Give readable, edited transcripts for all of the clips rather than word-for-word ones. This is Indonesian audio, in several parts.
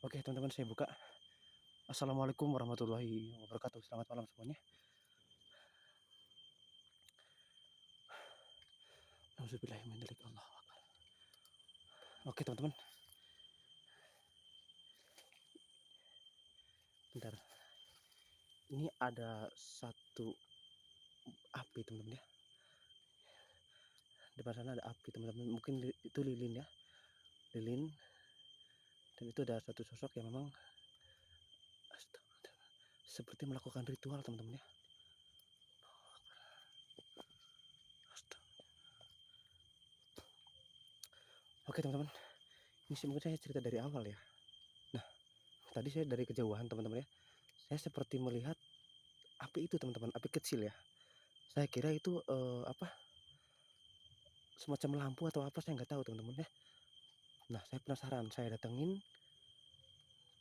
Oke teman-teman, saya buka. Assalamualaikum warahmatullahi wabarakatuh. Selamat malam semuanya. Nauzubillahi Allahu Akbar. Oke teman-teman, bentar. Ini ada satu api teman-teman ya. Depan sana ada api teman-teman. Mungkin itu lilin ya, lilin. Dan itu ada satu sosok yang memang seperti melakukan ritual teman-teman ya. Oke teman-teman, ini mungkin saya cerita dari awal ya. Nah, tadi saya dari kejauhan teman-teman ya. Saya seperti melihat api itu teman-teman, api kecil ya. Saya kira itu semacam lampu atau apa, saya nggak tahu teman-teman ya. Nah, saya penasaran, saya datengin.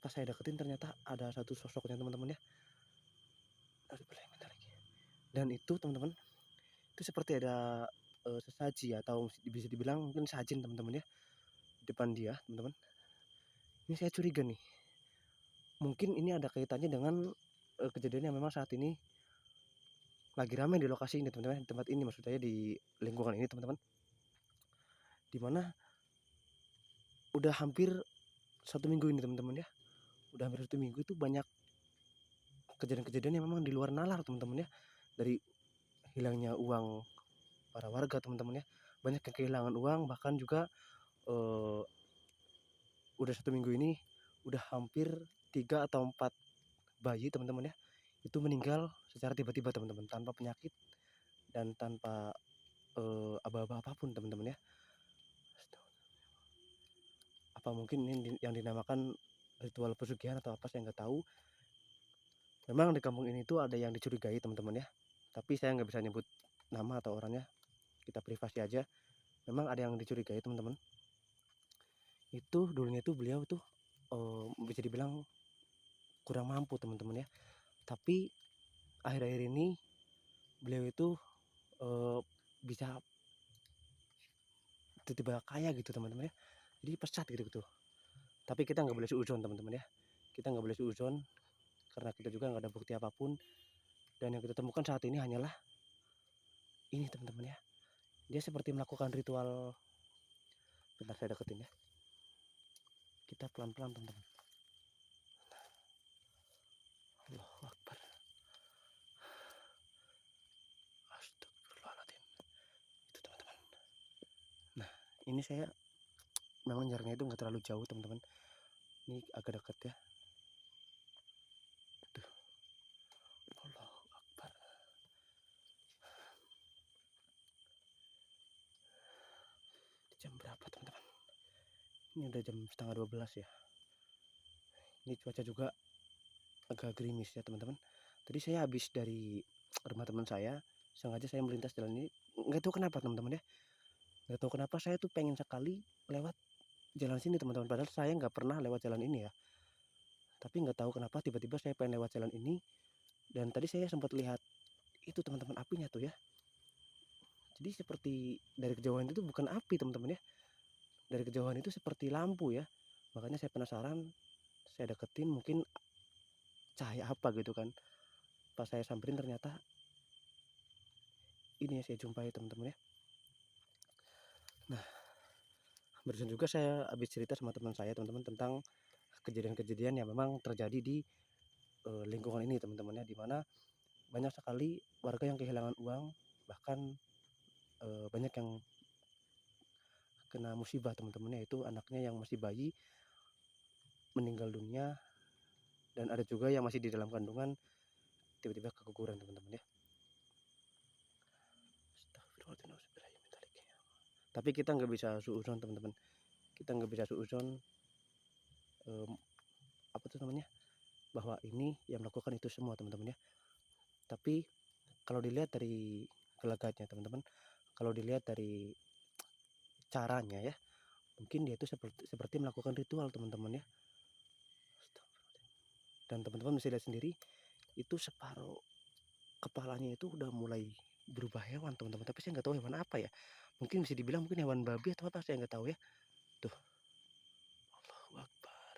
Pas saya deketin ternyata ada satu sosoknya teman-teman ya. Dan itu teman-teman, itu seperti ada sesaji atau bisa dibilang mungkin sajin teman-teman ya, depan dia teman-teman. Ini saya curiga nih, mungkin ini ada kaitannya dengan kejadian yang memang saat ini lagi ramai di lokasi ini teman-teman, di tempat ini maksud saya, di lingkungan ini teman-teman, dimana udah hampir 1 minggu ini teman-teman ya. Udah hampir 1 minggu itu banyak kejadian-kejadian yang memang di luar nalar teman-teman ya. Dari hilangnya uang para warga teman-teman ya, banyak yang kehilangan uang, bahkan juga udah 1 minggu ini udah hampir 3 atau 4 bayi teman-teman ya, itu meninggal secara tiba-tiba teman-teman, tanpa penyakit dan tanpa aba-aba apapun teman-teman ya. Apa mungkin ini yang dinamakan ritual pesugihan atau apa, saya nggak tahu. Memang di kampung ini tuh ada yang dicurigai teman-teman ya, tapi saya nggak bisa nyebut nama atau orangnya, kita privasi aja. Memang ada yang dicurigai teman-teman. Itu dulunya tuh beliau tuh bisa dibilang kurang mampu teman-teman ya. Tapi akhir-akhir ini beliau itu bisa tiba-tiba kaya gitu teman-teman ya. Jadi pesat gitu. Tapi kita nggak boleh suudzon teman-teman ya. Kita nggak boleh suudzon karena kita juga nggak ada bukti apapun. Dan yang kita temukan saat ini hanyalah ini teman-teman ya. Dia seperti melakukan ritual. Bentar saya deketin ya. Kita pelan-pelan teman-teman. Allahu Akbar. Astagfirullahaladzim. Itu teman-teman. Nah, ini saya memang jaraknya itu nggak terlalu jauh teman-teman. Ini agak dekat ya. Tuh. Allahu Akbar. Jam berapa teman-teman? Ini udah jam setengah 12 ya. Ini cuaca juga agak gerimis ya teman-teman. Tadi saya habis dari rumah teman saya, sengaja saya melintas jalan ini. Nggak tahu kenapa teman-teman ya. Nggak tahu kenapa saya tuh pengen sekali lewat jalan sini teman-teman. Padahal saya nggak pernah lewat jalan ini ya. Tapi nggak tahu kenapa tiba-tiba saya pengen lewat jalan ini. Dan tadi saya sempat lihat itu teman-teman, apinya tuh ya. Jadi seperti dari kejauhan itu bukan api teman-teman ya. Dari kejauhan itu seperti lampu ya. Makanya saya penasaran, saya deketin mungkin cahaya apa gitu kan. Pas saya samperin ternyata ini yang saya jumpai teman-teman ya. Nah, barusan juga saya habis cerita sama teman saya teman-teman tentang kejadian-kejadian yang memang terjadi di lingkungan ini teman-teman ya, dimana banyak sekali warga yang kehilangan uang, bahkan banyak yang kena musibah teman-teman ya, itu anaknya yang masih bayi meninggal dunia, dan ada juga yang masih di dalam kandungan tiba-tiba keguguran teman-teman ya. Tapi kita nggak bisa suudzon teman-teman, kita nggak bisa suudzon apa tuh namanya, bahwa ini yang melakukan itu semua teman-teman ya. Tapi kalau dilihat dari gelagatnya teman-teman, kalau dilihat dari caranya ya, mungkin dia itu seperti melakukan ritual teman-teman ya. Dan teman-teman bisa lihat sendiri, itu separuh kepalanya itu udah mulai berubah hewan teman-teman, tapi saya nggak tahu hewan apa ya. Mungkin bisa dibilang mungkin hewan babi atau apa, saya nggak tahu ya. Tuh, Allahu Akbar.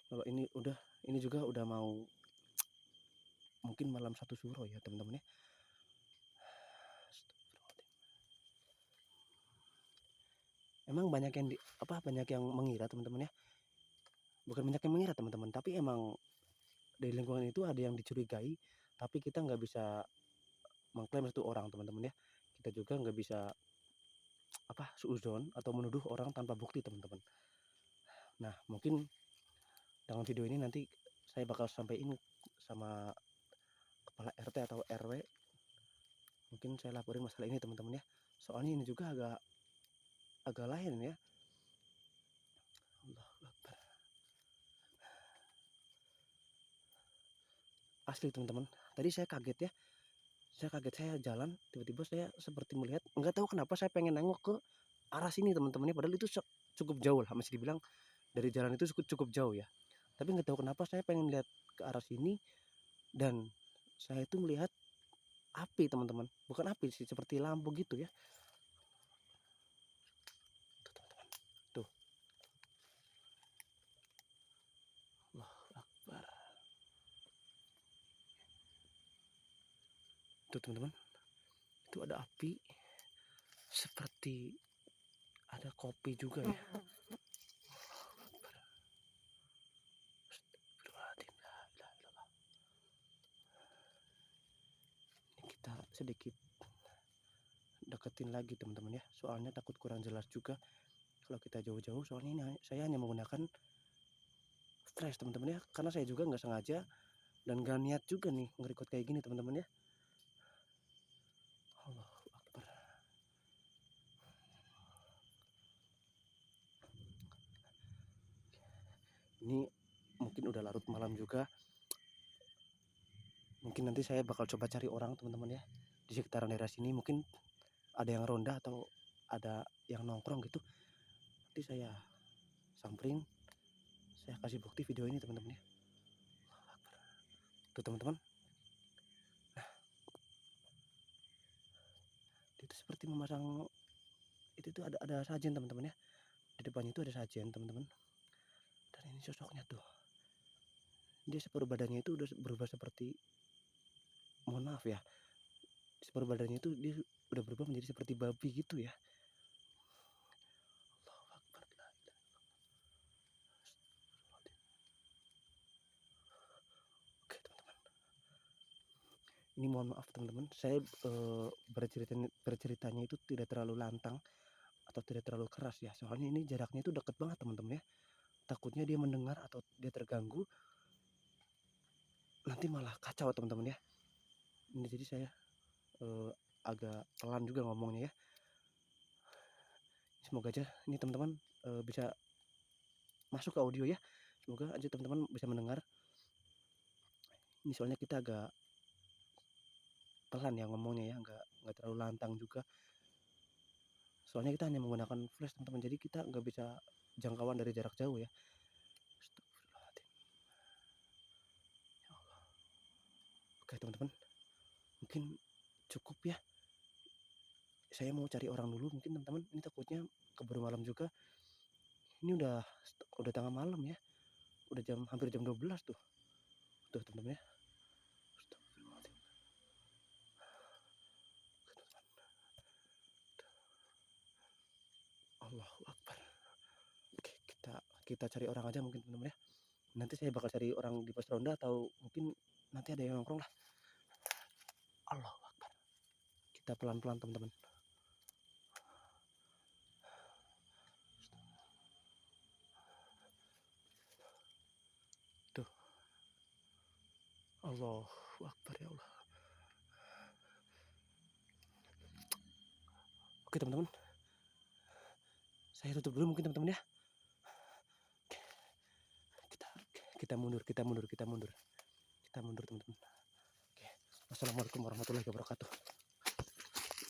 Kalau ini juga udah mau mungkin malam satu suro ya teman-teman ya. Emang banyak yang banyak yang mengira teman-teman ya. Bukan banyak yang mengira teman-teman, tapi emang dari lingkungan itu ada yang dicurigai, tapi kita nggak bisa mengklaim satu orang teman-teman ya. Kita juga nggak bisa suuzon atau menuduh orang tanpa bukti teman-teman. Nah mungkin dengan video ini nanti saya bakal sampaikan sama kepala RT atau RW, mungkin saya laporin masalah ini teman-teman ya. Soalnya ini juga agak lain ya. Allahu Akbar. Asli teman-teman, tadi saya kaget ya. Saya jalan, tiba-tiba saya seperti melihat, nggak tahu kenapa saya pengen nengok ke arah sini teman-teman ya, padahal itu cukup jauh lah, masih dibilang dari jalan itu cukup jauh ya. Tapi nggak tahu kenapa saya pengen lihat ke arah sini, dan saya itu melihat api teman-teman, bukan api sih, seperti lampu gitu ya. Tuh teman-teman, tuh. Allahu Akbar. Tuh teman-teman, itu ada api, seperti ada kopi juga ya. Ini kita sedikit deketin lagi teman-teman ya, soalnya takut kurang jelas juga kalau kita jauh-jauh. Soalnya ini saya hanya menggunakan flash teman-teman ya, karena saya juga nggak sengaja dan gak niat juga nih ngerekod kayak gini teman-teman ya. Allahu Akbar. Ini mungkin udah larut malam juga, mungkin nanti saya bakal coba cari orang teman-teman ya di sekitaran daerah sini, mungkin ada yang ronda atau ada yang nongkrong gitu. Nanti saya samperin, saya kasih bukti video ini teman-teman ya. Tuh teman-teman, nah itu seperti memasang, itu tuh ada sajen teman-teman ya, di depannya itu ada sajen teman-teman. Dan ini sosoknya tuh, dia separuh badannya itu udah berubah seperti, mohon maaf ya, separuh badannya itu dia udah berubah menjadi seperti babi gitu ya. Allahu Akbar. Oke teman-teman, ini mohon maaf teman-teman, saya berceritanya itu tidak terlalu lantang atau tidak terlalu keras ya, soalnya ini jaraknya itu dekat banget teman-teman ya. Takutnya dia mendengar atau dia terganggu, nanti malah kacau teman-teman ya. Ini jadi saya agak pelan juga ngomongnya ya. Semoga aja ini teman-teman bisa masuk ke audio ya. Semoga aja teman-teman bisa mendengar. Ini soalnya kita agak pelan ya ngomongnya ya, nggak terlalu lantang juga. Soalnya kita hanya menggunakan flash teman-teman, jadi kita nggak bisa jangkauan dari jarak jauh ya. Astagfirullahaladzim. Ya Allah. Oke teman-teman, mungkin cukup ya. Saya mau cari orang dulu mungkin teman-teman. Ini takutnya keburu malam juga. Ini udah tengah malam ya. Udah hampir jam 12 tuh. Tuh teman-teman ya. Allahu Akbar. Oke, kita cari orang aja mungkin teman-teman ya. Nanti saya bakal cari orang di pos ronda atau mungkin nanti ada yang nongkrong lah. Allahu Akbar. Kita pelan-pelan teman-teman. Tuh. Allahu Akbar ya Allah. Oke teman-teman, saya tutup dulu mungkin teman-teman ya. Kita mundur teman-teman. Oke. Wassalamualaikum warahmatullahi wabarakatuh.